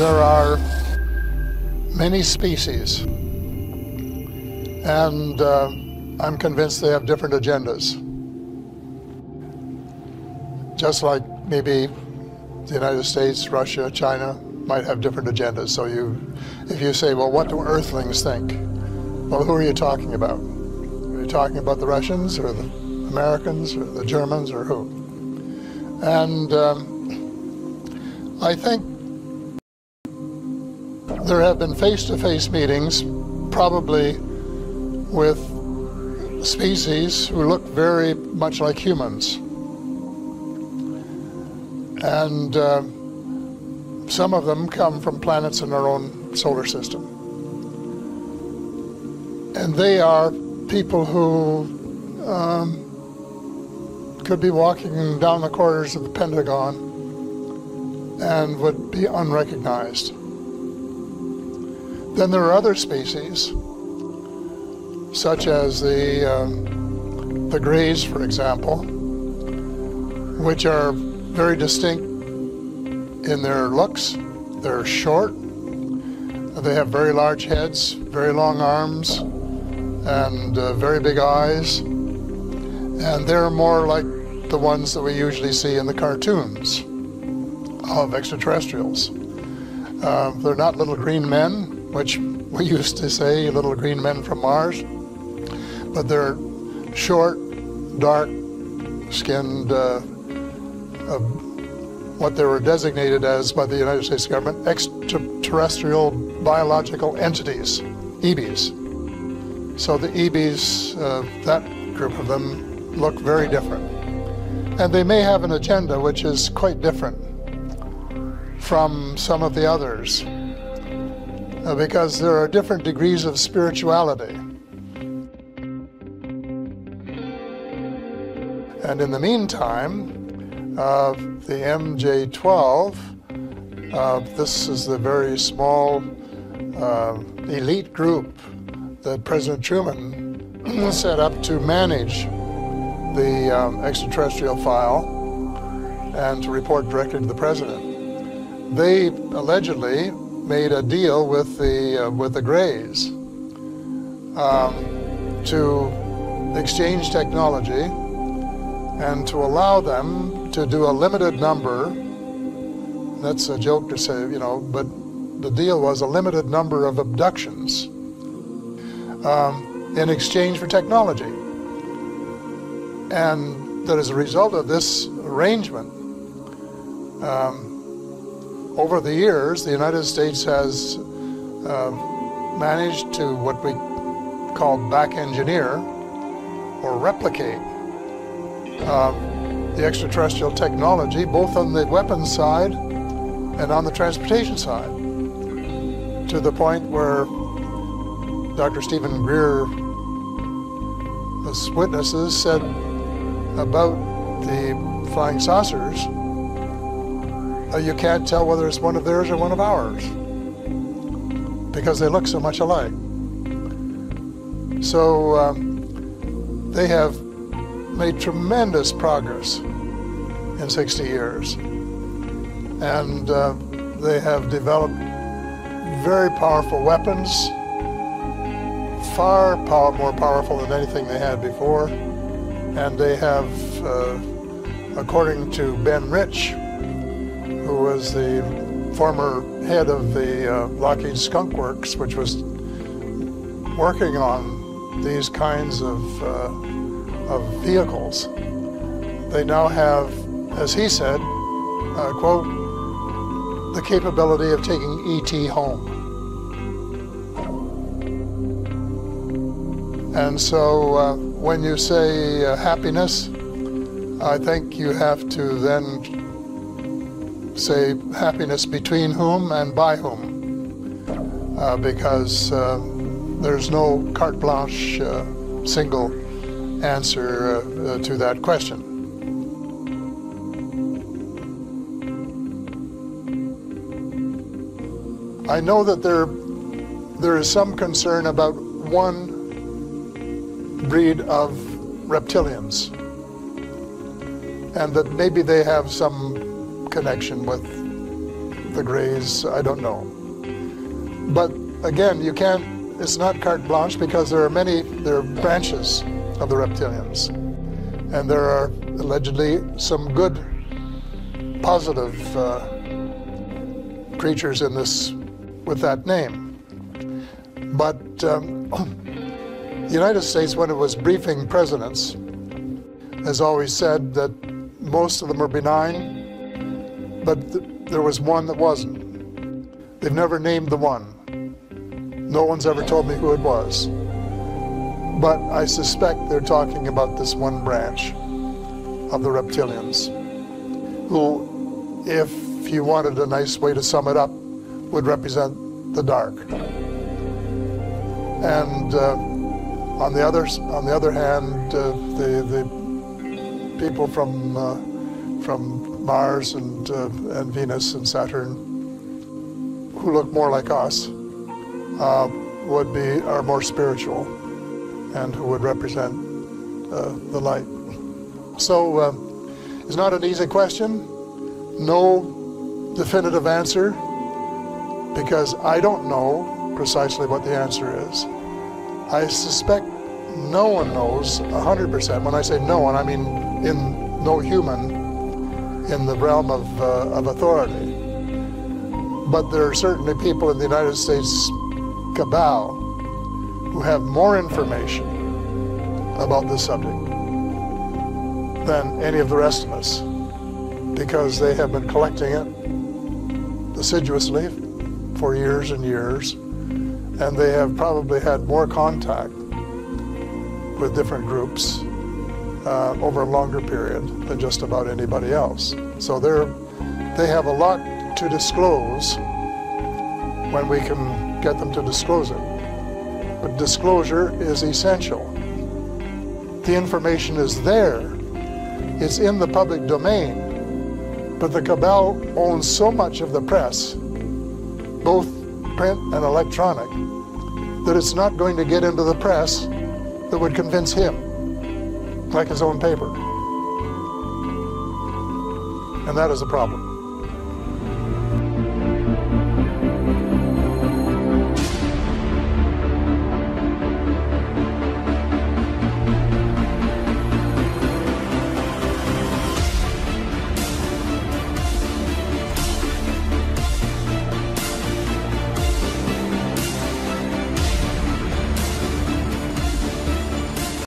There are many species, and I'm convinced they have different agendas. Just like maybe the United States, Russia, China might have different agendas. So if you say, well, what do Earthlings think? Well, who are you talking about? Are you talking about the Russians or the Americans or the Germans or who? And I think there have been face-to-face meetings, probably with species who look very much like humans. And some of them come from planets in our own solar system. And they are people who could be walking down the corridors of the Pentagon and would be unrecognized. Then there are other species, such as the Greys, for example, which are very distinct in their looks. They're short, they have very large heads, very long arms, and very big eyes. And they're more like the ones that we usually see in the cartoons of extraterrestrials. They're not little green men, which we used to say, little green men from Mars, but they're short, dark-skinned, what they were designated as by the United States government, extraterrestrial biological entities, EBs. So the EBs, that group of them, look very different. And they may have an agenda which is quite different from some of the others, because there are different degrees of spirituality. And in the meantime, the MJ-12, this is the very small elite group that President Truman set up to manage the extraterrestrial file and to report directly to the president. They allegedly made a deal with the Greys to exchange technology and to allow them to do a limited number. That's a joke to say, you know, but the deal was a limited number of abductions in exchange for technology. And that as a result of this arrangement, over the years, the United States has managed to what we call back engineer or replicate the extraterrestrial technology, both on the weapons side and on the transportation side, to the point where Dr. Stephen Greer, as witnesses, said about the flying saucers, you can't tell whether it's one of theirs or one of ours because they look so much alike. So they have made tremendous progress in 60 years. And they have developed very powerful weapons, far more powerful than anything they had before. And they have, according to Ben Rich, who was the former head of the Lockheed Skunk Works, which was working on these kinds of vehicles, they now have, as he said, quote, the capability of taking E.T. home. And so when you say happiness, I think you have to then say happiness between whom and by whom, because there's no carte blanche single answer to that question. I know that there is some concern about one breed of reptilians, and that maybe they have some connection with the Greys, I don't know. But again, you can't, it's not carte blanche, because there are branches of the reptilians. And there are allegedly some good, positive creatures in this with that name. But the United States, when it was briefing presidents, has always said that most of them are benign, but there was one that wasn't. They've never named the one. No one's ever told me who it was. But I suspect they're talking about this one branch of the reptilians, who, if you wanted a nice way to sum it up, would represent the dark. And on the other hand, the people from Mars and Venus and Saturn, who look more like us, are more spiritual, and who would represent the light. So it's not an easy question. No definitive answer, because I don't know precisely what the answer is. I suspect no one knows 100%. When I say no one, I mean no human in the realm of authority. But there are certainly people in the United States cabal who have more information about this subject than any of the rest of us, because they have been collecting it assiduously for years and years, and they have probably had more contact with different groups over a longer period than just about anybody else. So they have a lot to disclose when we can get them to disclose it. But disclosure is essential. The information is there. It's in the public domain. But the cabal owns so much of the press, both print and electronic, that it's not going to get into the press that would convince him, like his own paper. And that is a problem.